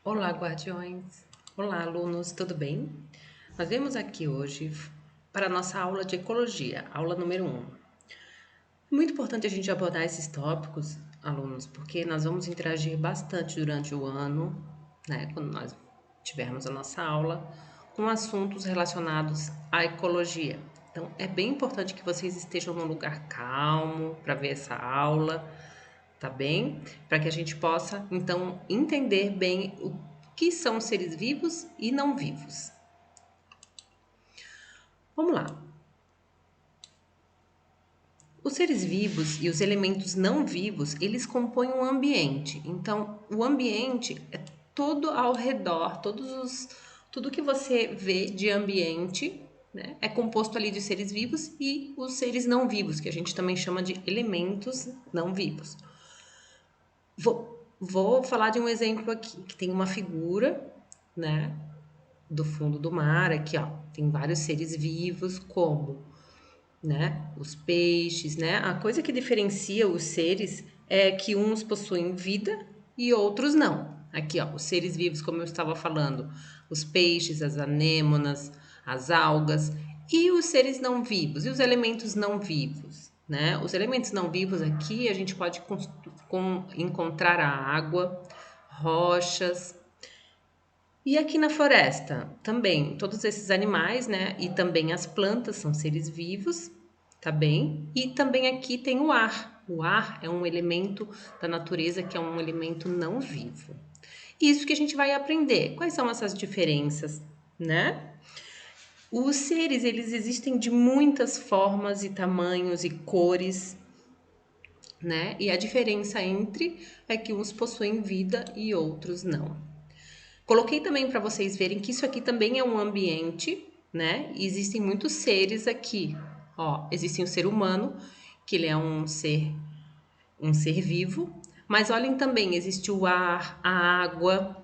Olá, guardiões! Olá, alunos, tudo bem? Nós vemos aqui hoje para a nossa aula de ecologia, aula número 1. É muito importante a gente abordar esses tópicos, alunos, porque nós vamos interagir bastante durante o ano, né, quando nós tivermos a nossa aula, com assuntos relacionados à ecologia. Então, é bem importante que vocês estejam num lugar calmo para ver essa aula, tá bem? Para que a gente possa, então, entender bem o que são seres vivos e não vivos. Vamos lá. Os seres vivos e os elementos não vivos, eles compõem um ambiente. Então, o ambiente é todo ao redor, tudo que você vê de ambiente, né, é composto ali de seres vivos e os seres não vivos, que a gente também chama de elementos não vivos. Vou falar de um exemplo aqui, que tem uma figura, né, do fundo do mar, aqui, ó, tem vários seres vivos, como, né, os peixes, né, a coisa que diferencia os seres é que uns possuem vida e outros não. Aqui, ó, os seres vivos, como eu estava falando, os peixes, as anêmonas, as algas, e os seres não vivos, e os elementos não vivos, né? Os elementos não vivos aqui a gente pode encontrar a água, rochas, e aqui na floresta também, todos esses animais, né? E também as plantas são seres vivos, tá bem? E também aqui tem o ar. O ar é um elemento da natureza que é um elemento não vivo. Isso que a gente vai aprender. Quais são essas diferenças, né? Os seres, eles existem de muitas formas e tamanhos e cores, né? E a diferença entre é que uns possuem vida e outros não. Coloquei também para vocês verem que isso aqui também é um ambiente, né? E existem muitos seres aqui. Ó, existe um ser humano, que ele é um ser vivo, mas olhem também, existe o ar, a água,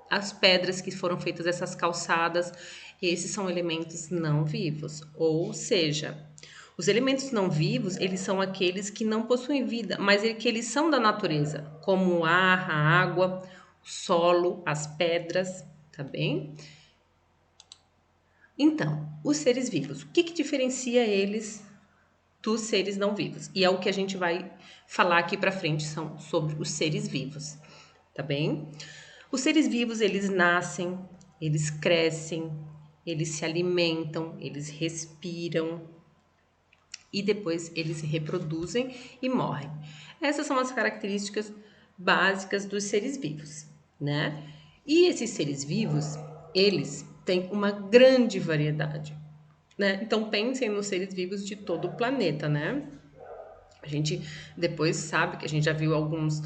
as pedras que foram feitas essas calçadas, esses são elementos não vivos. Ou seja, os elementos não vivos, eles são aqueles que não possuem vida, mas que eles são da natureza, como o ar, a água, o solo, as pedras, tá bem? Então, os seres vivos, o que diferencia eles dos seres não vivos? E é o que a gente vai falar aqui para frente são sobre os seres vivos, tá bem? Os seres vivos, eles nascem, eles crescem, eles se alimentam, eles respiram e depois eles se reproduzem e morrem. Essas são as características básicas dos seres vivos, né? E esses seres vivos, eles têm uma grande variedade, né? Então pensem nos seres vivos de todo o planeta, né? A gente depois sabe que a gente já viu alguns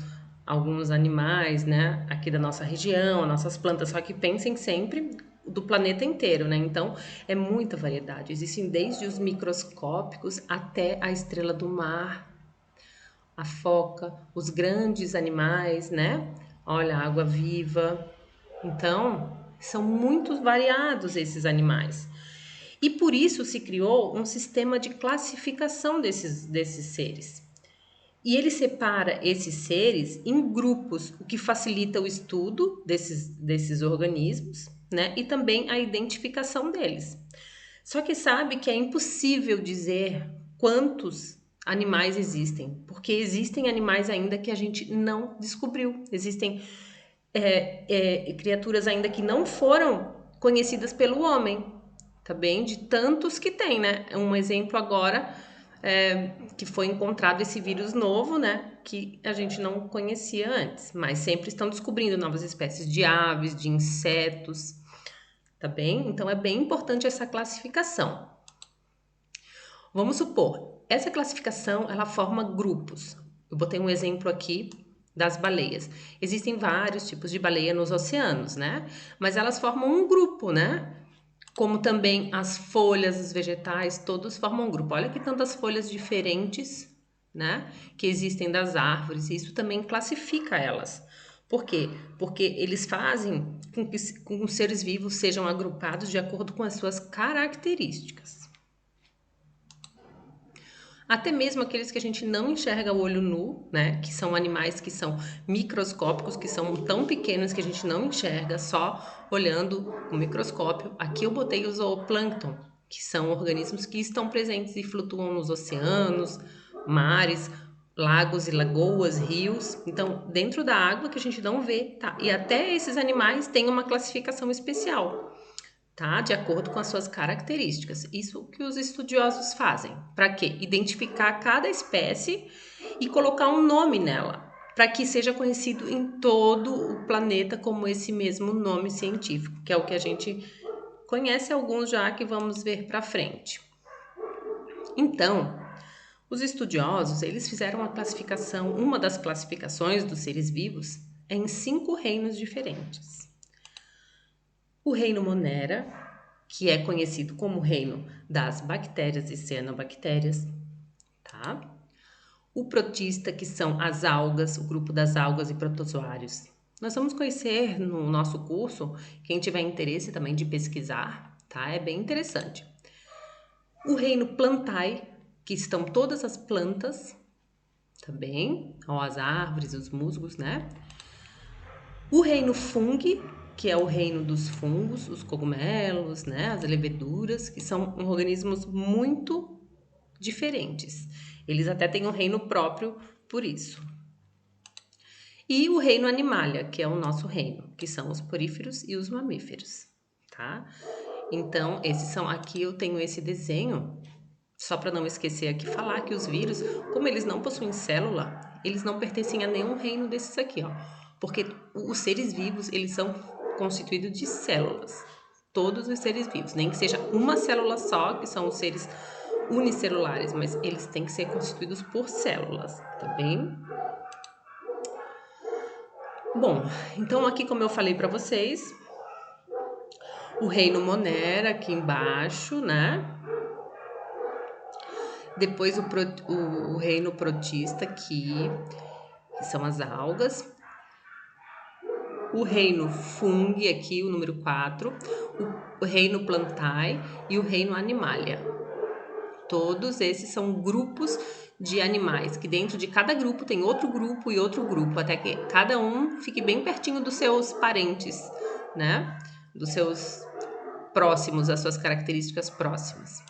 animais, né, aqui da nossa região, nossas plantas, só que pensem sempre do planeta inteiro, né? Então, é muita variedade. Existem desde os microscópicos até a estrela do mar, a foca, os grandes animais, né? Olha, a água viva. Então, são muito variados esses animais. E por isso se criou um sistema de classificação desses seres. E ele separa esses seres em grupos, o que facilita o estudo desses organismos, né? E também a identificação deles. Só que sabe que é impossível dizer quantos animais existem, porque existem animais ainda que a gente não descobriu. Existem criaturas ainda que não foram conhecidas pelo homem, tá bem? De tantos que tem, né? Um exemplo agora que foi encontrado esse vírus novo, né? Que a gente não conhecia antes, mas sempre estão descobrindo novas espécies de aves, de insetos, tá bem? Então é bem importante essa classificação. Vamos supor, essa classificação ela forma grupos. Eu botei um exemplo aqui das baleias. Existem vários tipos de baleia nos oceanos, né? Mas elas formam um grupo, né? Como também as folhas, os vegetais, todos formam um grupo. Olha que tantas folhas diferentes, né? Que existem das árvores. E isso também classifica elas. Por quê? Porque eles fazem com que os seres vivos sejam agrupados de acordo com as suas características. até mesmo aqueles que a gente não enxerga a olho nu, né? Que são animais que são microscópicos, que são tão pequenos que a gente não enxerga só olhando o microscópio. Aqui eu botei o zooplâncton, que são organismos que estão presentes e flutuam nos oceanos, mares, lagos e lagoas, rios. Então, dentro da água que a gente não vê, tá? E até esses animais têm uma classificação especial, tá? De acordo com as suas características. Isso que os estudiosos fazem. Para quê? Identificar cada espécie e colocar um nome nela, para que seja conhecido em todo o planeta como esse mesmo nome científico, que é o que a gente conhece alguns já que vamos ver para frente. Então, os estudiosos, eles fizeram a classificação, uma das classificações dos seres vivos é em 5 reinos diferentes. O reino Monera, que é conhecido como o reino das bactérias e cianobactérias, tá? O protista, que são as algas, o grupo das algas e protozoários. Nós vamos conhecer no nosso curso, quem tiver interesse também de pesquisar, tá? É bem interessante. O reino Plantae, que estão todas as plantas, também, ó, as árvores, os musgos, né? O reino Fungi, que é o reino dos fungos, os cogumelos, né, as leveduras, que são organismos muito diferentes. Eles até têm um reino próprio por isso. E o reino Animalia, que é o nosso reino, que são os poríferos e os mamíferos, tá? Então, esses são, aqui eu tenho esse desenho, só para não esquecer aqui falar que os vírus, como eles não possuem célula, eles não pertencem a nenhum reino desses aqui, ó. Porque os seres vivos, eles são constituídos de células. Todos os seres vivos, nem que seja uma célula só, que são os seres unicelulares, mas eles têm que ser constituídos por células, tá bem? Bom, então aqui como eu falei para vocês, o reino Monera aqui embaixo, né? Depois o reino protista aqui, que são as algas. O reino Fungi aqui, o número 4. O reino Plantae e o reino Animalia. Todos esses são grupos de animais, que dentro de cada grupo tem outro grupo e outro grupo, até que cada um fique bem pertinho dos seus parentes, né? Dos seus próximos, as suas características próximas.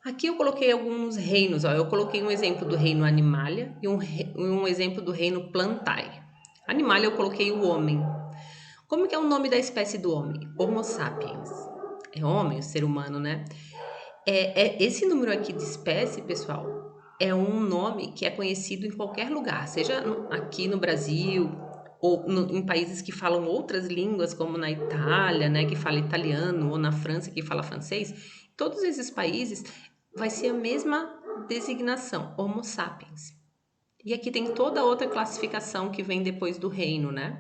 Aqui eu coloquei alguns reinos, ó. Eu coloquei um exemplo do reino Animalia e um exemplo do reino Plantae. Animalia eu coloquei o homem. Como que é o nome da espécie do homem? Homo sapiens. É homem, o ser humano, né? Esse número aqui de espécie, pessoal, é um nome que é conhecido em qualquer lugar, seja aqui no Brasil ou em países que falam outras línguas, como na Itália, né, que fala italiano, ou na França, que fala francês. Todos esses países vai ser a mesma designação, Homo sapiens. E aqui tem toda outra classificação que vem depois do reino, né?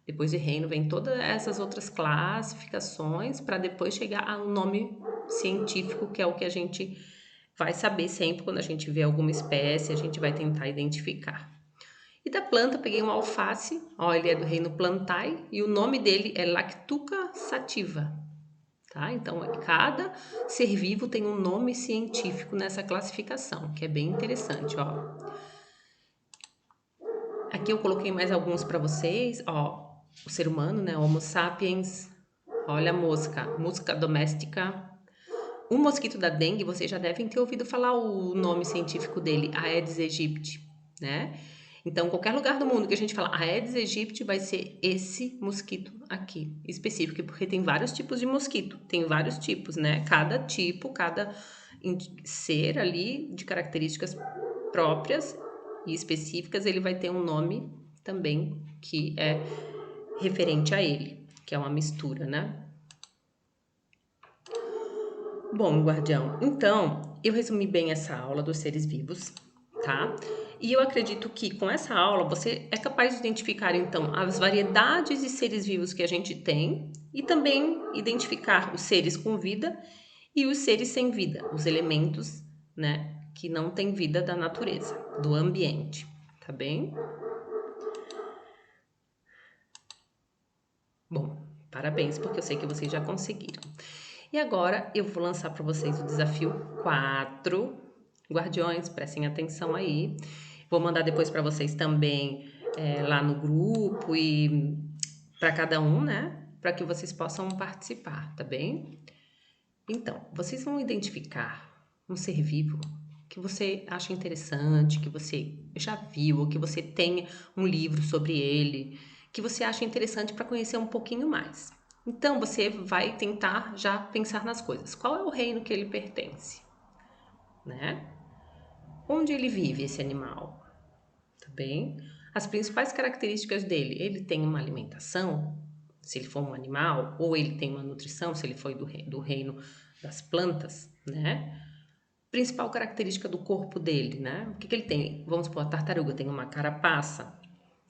Depois de reino vem todas essas outras classificações para depois chegar a um nome científico, que é o que a gente vai saber sempre quando a gente vê alguma espécie, a gente vai tentar identificar. E da planta, peguei um alface, ó, ele é do reino Plantae e o nome dele é Lactuca sativa, tá? Então, cada ser vivo tem um nome científico nessa classificação, que é bem interessante, ó. Aqui eu coloquei mais alguns para vocês, ó. O ser humano, né? Homo sapiens. Olha a mosca doméstica. O mosquito da dengue, vocês já devem ter ouvido falar o nome científico dele, Aedes aegypti, né? Então, qualquer lugar do mundo que a gente fala Aedes aegypti vai ser esse mosquito aqui, específico, porque tem vários tipos de mosquito, tem vários tipos, né? Cada tipo, cada ser ali de características próprias e específicas, ele vai ter um nome também que é referente a ele, que é uma mistura, né? Bom, guardião, então eu resumi bem essa aula dos seres vivos, tá? E eu acredito que com essa aula você é capaz de identificar então as variedades de seres vivos que a gente tem e também identificar os seres com vida e os seres sem vida, os elementos, né, que não têm vida da natureza, do ambiente, tá bem? Bom, parabéns, porque eu sei que vocês já conseguiram. E agora eu vou lançar para vocês o desafio 4. Guardiões, prestem atenção aí. Vou mandar depois para vocês também lá no grupo e para cada um, né? Para que vocês possam participar, tá bem? Então, vocês vão identificar um ser vivo que você acha interessante, que você já viu, ou que você tenha um livro sobre ele, que você acha interessante para conhecer um pouquinho mais. Então, você vai tentar já pensar nas coisas. Qual é o reino que ele pertence? Né? Onde ele vive, esse animal? Tá bem? As principais características dele, ele tem uma alimentação, se ele for um animal, ou ele tem uma nutrição, se ele foi do reino das plantas, né? Principal característica do corpo dele, né? O que que ele tem? Vamos supor, a tartaruga tem uma carapaça,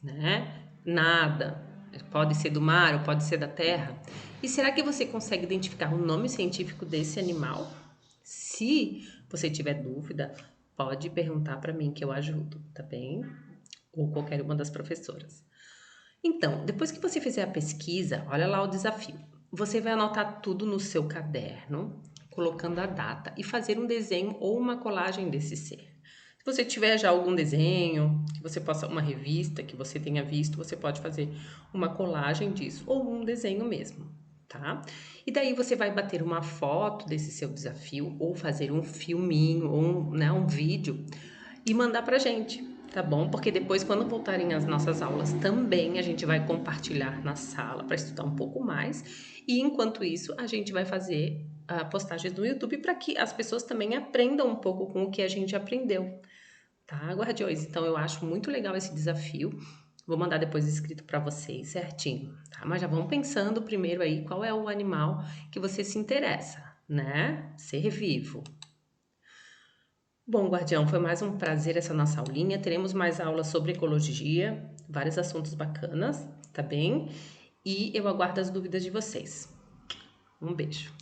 né? Nada. Pode ser do mar ou pode ser da terra. E será que você consegue identificar o nome científico desse animal? Se você tiver dúvida, pode perguntar para mim que eu ajudo, tá bem? Ou qualquer uma das professoras. Então, depois que você fizer a pesquisa, olha lá o desafio. Você vai anotar tudo no seu caderno, colocando a data e fazer um desenho ou uma colagem desse ser. Se você tiver já algum desenho, que você possa, uma revista que você tenha visto, você pode fazer uma colagem disso ou um desenho mesmo, tá? E daí você vai bater uma foto desse seu desafio ou fazer um filminho ou um vídeo e mandar pra gente, tá bom? Porque depois, quando voltarem as nossas aulas, também a gente vai compartilhar na sala para estudar um pouco mais. E enquanto isso, a gente vai fazer postagens no YouTube para que as pessoas também aprendam um pouco com o que a gente aprendeu, tá, guardiões? Então, eu acho muito legal esse desafio. Vou mandar depois escrito para vocês certinho, tá? Mas já vão pensando primeiro aí qual é o animal que você se interessa, né? Ser vivo. Bom, guardião, foi mais um prazer essa nossa aulinha. Teremos mais aulas sobre ecologia, vários assuntos bacanas, tá bem? E eu aguardo as dúvidas de vocês. Um beijo.